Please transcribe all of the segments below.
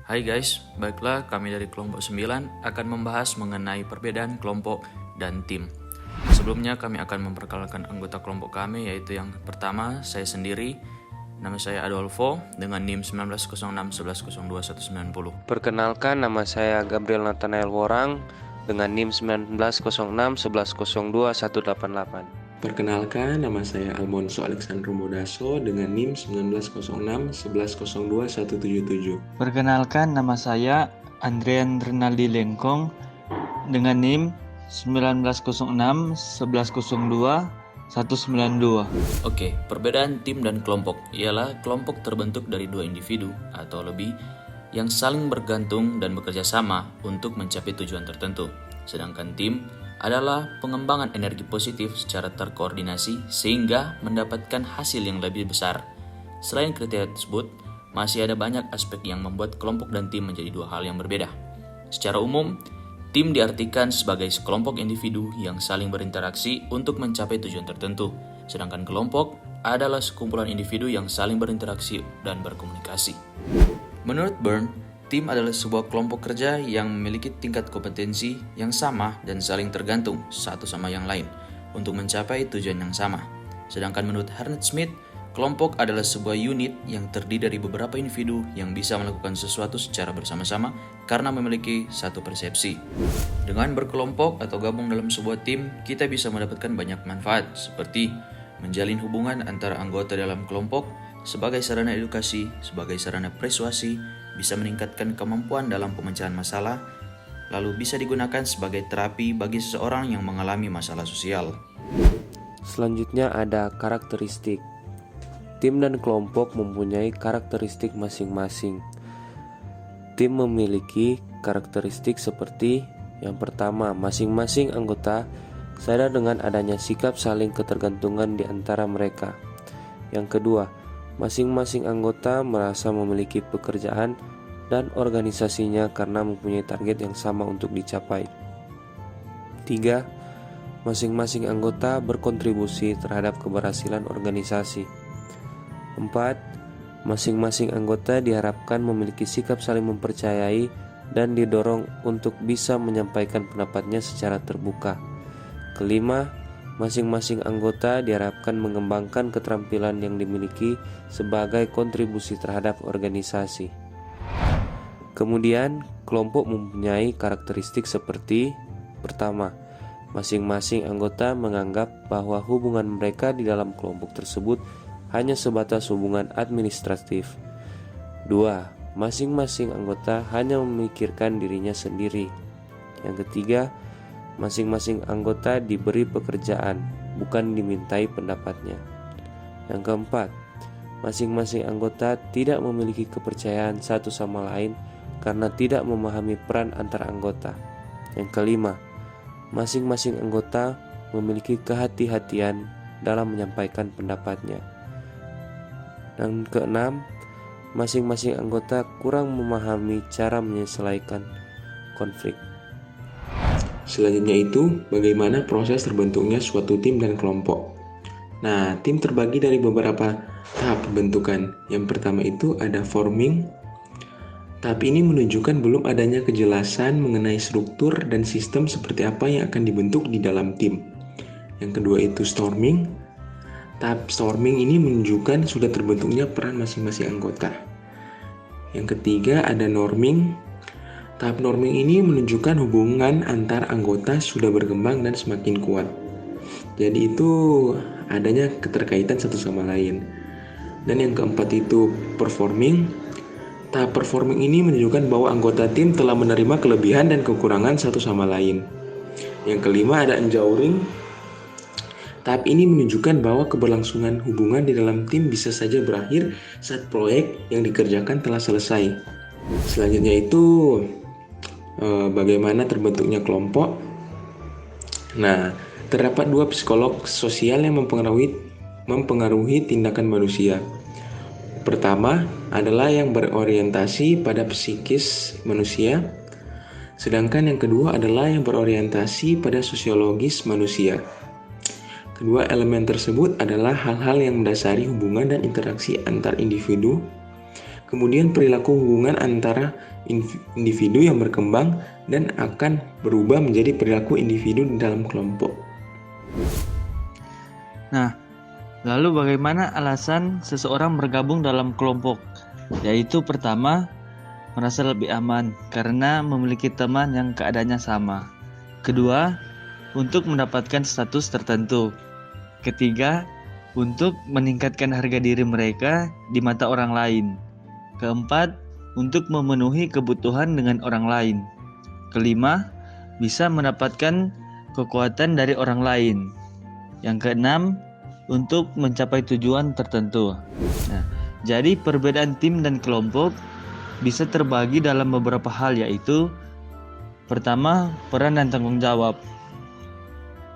Hai guys, baiklah kami dari kelompok 9 akan membahas mengenai perbedaan kelompok dan tim. Sebelumnya kami akan memperkenalkan anggota kelompok kami, yaitu yang pertama saya sendiri. Nama saya Adolfo dengan NIM 19061102 190. Perkenalkan, nama saya Gabriel Nathanael Worang dengan NIM 19061102 188. Perkenalkan, nama saya Almonso Alexandro Modaso dengan NIM 19061102 177. Perkenalkan, nama saya Andrian Renaldi Lengkong dengan NIM 19061102 192. Oke, perbedaan tim dan kelompok ialah kelompok terbentuk dari dua individu atau lebih yang saling bergantung dan bekerja sama untuk mencapai tujuan tertentu. Sedangkan tim adalah pengembangan energi positif secara terkoordinasi sehingga mendapatkan hasil yang lebih besar. Selain kriteria tersebut, masih ada banyak aspek yang membuat kelompok dan tim menjadi dua hal yang berbeda. Secara umum, tim diartikan sebagai sekelompok individu yang saling berinteraksi untuk mencapai tujuan tertentu. Sedangkan kelompok adalah sekumpulan individu yang saling berinteraksi dan berkomunikasi. Menurut Byrne, tim adalah sebuah kelompok kerja yang memiliki tingkat kompetensi yang sama dan saling tergantung satu sama yang lain untuk mencapai tujuan yang sama. Sedangkan menurut Harnett Smith, kelompok adalah sebuah unit yang terdiri dari beberapa individu yang bisa melakukan sesuatu secara bersama-sama karena memiliki satu persepsi. Dengan berkelompok atau gabung dalam sebuah tim, kita bisa mendapatkan banyak manfaat seperti menjalin hubungan antara anggota dalam kelompok sebagai sarana edukasi, sebagai sarana persuasi, bisa meningkatkan kemampuan dalam pemecahan masalah, lalu bisa digunakan sebagai terapi bagi seseorang yang mengalami masalah sosial. Selanjutnya ada karakteristik. Tim dan kelompok mempunyai karakteristik masing-masing. Tim memiliki karakteristik seperti yang pertama, masing-masing anggota sadar dengan adanya sikap saling ketergantungan di antara mereka. Yang kedua, masing-masing anggota merasa memiliki pekerjaan dan organisasinya karena mempunyai target yang sama untuk dicapai. 3. Masing-masing anggota berkontribusi terhadap keberhasilan organisasi. 4. Masing-masing anggota diharapkan memiliki sikap saling mempercayai dan didorong untuk bisa menyampaikan pendapatnya secara terbuka. Kelima, masing-masing anggota diharapkan mengembangkan keterampilan yang dimiliki sebagai kontribusi terhadap organisasi. Kemudian, kelompok mempunyai karakteristik seperti pertama, masing-masing anggota menganggap bahwa hubungan mereka di dalam kelompok tersebut hanya sebatas hubungan administratif. 2. Masing-masing anggota hanya memikirkan dirinya sendiri. Yang ketiga, masing-masing anggota diberi pekerjaan, bukan dimintai pendapatnya. Yang keempat, masing-masing anggota tidak memiliki kepercayaan satu sama lain karena tidak memahami peran antar anggota. Yang kelima, masing-masing anggota memiliki kehati-hatian dalam menyampaikan pendapatnya. Dan keenam, masing-masing anggota kurang memahami cara menyelesaikan konflik. Selanjutnya itu, bagaimana proses terbentuknya suatu tim dan kelompok. Nah, tim terbagi dari beberapa tahap pembentukan. Yang pertama itu ada forming. Tahap ini menunjukkan belum adanya kejelasan mengenai struktur dan sistem seperti apa yang akan dibentuk di dalam tim. Yang kedua itu storming. Tahap storming ini menunjukkan sudah terbentuknya peran masing-masing anggota. Yang ketiga ada norming. Tahap norming ini menunjukkan hubungan antar anggota sudah berkembang dan semakin kuat. Jadi itu adanya keterkaitan satu sama lain. Dan yang keempat itu performing. Tahap performing ini menunjukkan bahwa anggota tim telah menerima kelebihan dan kekurangan satu sama lain. Yang kelima ada enduring. Tahap ini menunjukkan bahwa keberlangsungan hubungan di dalam tim bisa saja berakhir saat proyek yang dikerjakan telah selesai. Selanjutnya itu bagaimana terbentuknya kelompok. Nah, terdapat dua psikolog sosial yang mempengaruhi tindakan manusia. Pertama adalah yang berorientasi pada psikis manusia, sedangkan yang kedua adalah yang berorientasi pada sosiologis manusia. Kedua elemen tersebut adalah hal-hal yang mendasari hubungan dan interaksi antar individu, Kemudian perilaku hubungan antara individu yang berkembang dan akan berubah menjadi perilaku individu di dalam kelompok. Nah, lalu bagaimana alasan seseorang bergabung dalam kelompok? Yaitu pertama, merasa lebih aman karena memiliki teman yang keadaannya sama. Kedua, untuk mendapatkan status tertentu. Ketiga, untuk meningkatkan harga diri mereka di mata orang lain. Keempat, untuk memenuhi kebutuhan dengan orang lain. Kelima, bisa mendapatkan kekuatan dari orang lain. Yang keenam, untuk mencapai tujuan tertentu. Nah, jadi perbedaan tim dan kelompok bisa terbagi dalam beberapa hal, yaitu pertama, peran dan tanggung jawab.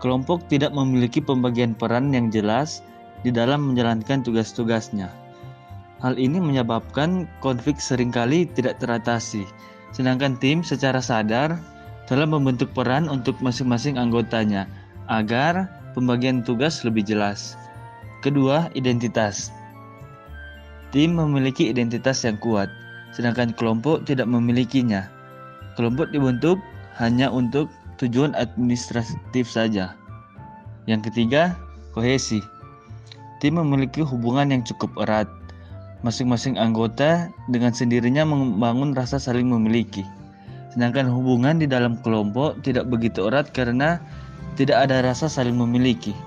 Kelompok tidak memiliki pembagian peran yang jelas di dalam menjalankan tugas-tugasnya. Hal ini menyebabkan konflik seringkali tidak teratasi, sedangkan tim secara sadar telah membentuk peran untuk masing-masing anggotanya agar pembagian tugas lebih jelas. Kedua, identitas. Tim memiliki identitas yang kuat, sedangkan kelompok tidak memilikinya. Kelompok dibentuk hanya untuk tujuan administratif saja. Yang ketiga, kohesi. Tim memiliki hubungan yang cukup erat. Masing-masing anggota dengan sendirinya membangun rasa saling memiliki. Sedangkan hubungan di dalam kelompok tidak begitu erat karena tidak ada rasa saling memiliki.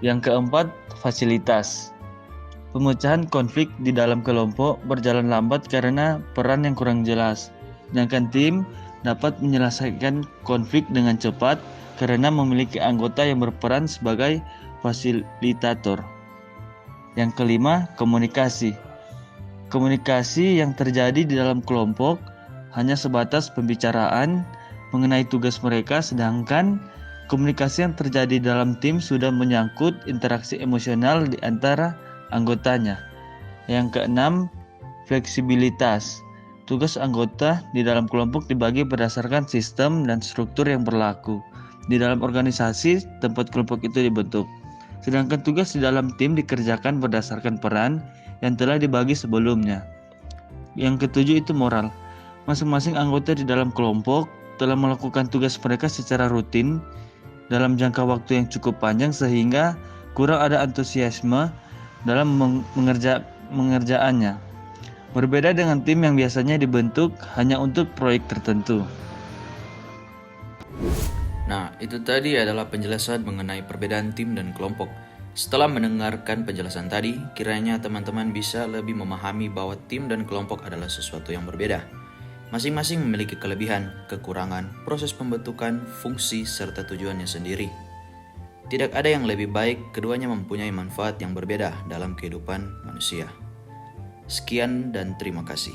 Yang keempat, fasilitas. Pemecahan konflik di dalam kelompok berjalan lambat karena peran yang kurang jelas. Sedangkan tim dapat menyelesaikan konflik dengan cepat karena memiliki anggota yang berperan sebagai fasilitator. Yang kelima, komunikasi. Komunikasi yang terjadi di dalam kelompok hanya sebatas pembicaraan mengenai tugas mereka, sedangkan komunikasi yang terjadi dalam tim sudah menyangkut interaksi emosional di antara anggotanya. Yang keenam, fleksibilitas. Tugas anggota di dalam kelompok dibagi berdasarkan sistem dan struktur yang berlaku di dalam organisasi tempat kelompok itu dibentuk. Sedangkan tugas di dalam tim dikerjakan berdasarkan peran yang telah dibagi sebelumnya. Yang ketujuh itu moral. Masing-masing anggota di dalam kelompok telah melakukan tugas mereka secara rutin dalam jangka waktu yang cukup panjang sehingga kurang ada antusiasme dalam mengerjaannya. Berbeda dengan tim yang biasanya dibentuk hanya untuk proyek tertentu. Nah, itu tadi adalah penjelasan mengenai perbedaan tim dan kelompok. Setelah mendengarkan penjelasan tadi, kiranya teman-teman bisa lebih memahami bahwa tim dan kelompok adalah sesuatu yang berbeda. Masing-masing memiliki kelebihan, kekurangan, proses pembentukan, fungsi, serta tujuannya sendiri. Tidak ada yang lebih baik, keduanya mempunyai manfaat yang berbeda dalam kehidupan manusia. Sekian dan terima kasih.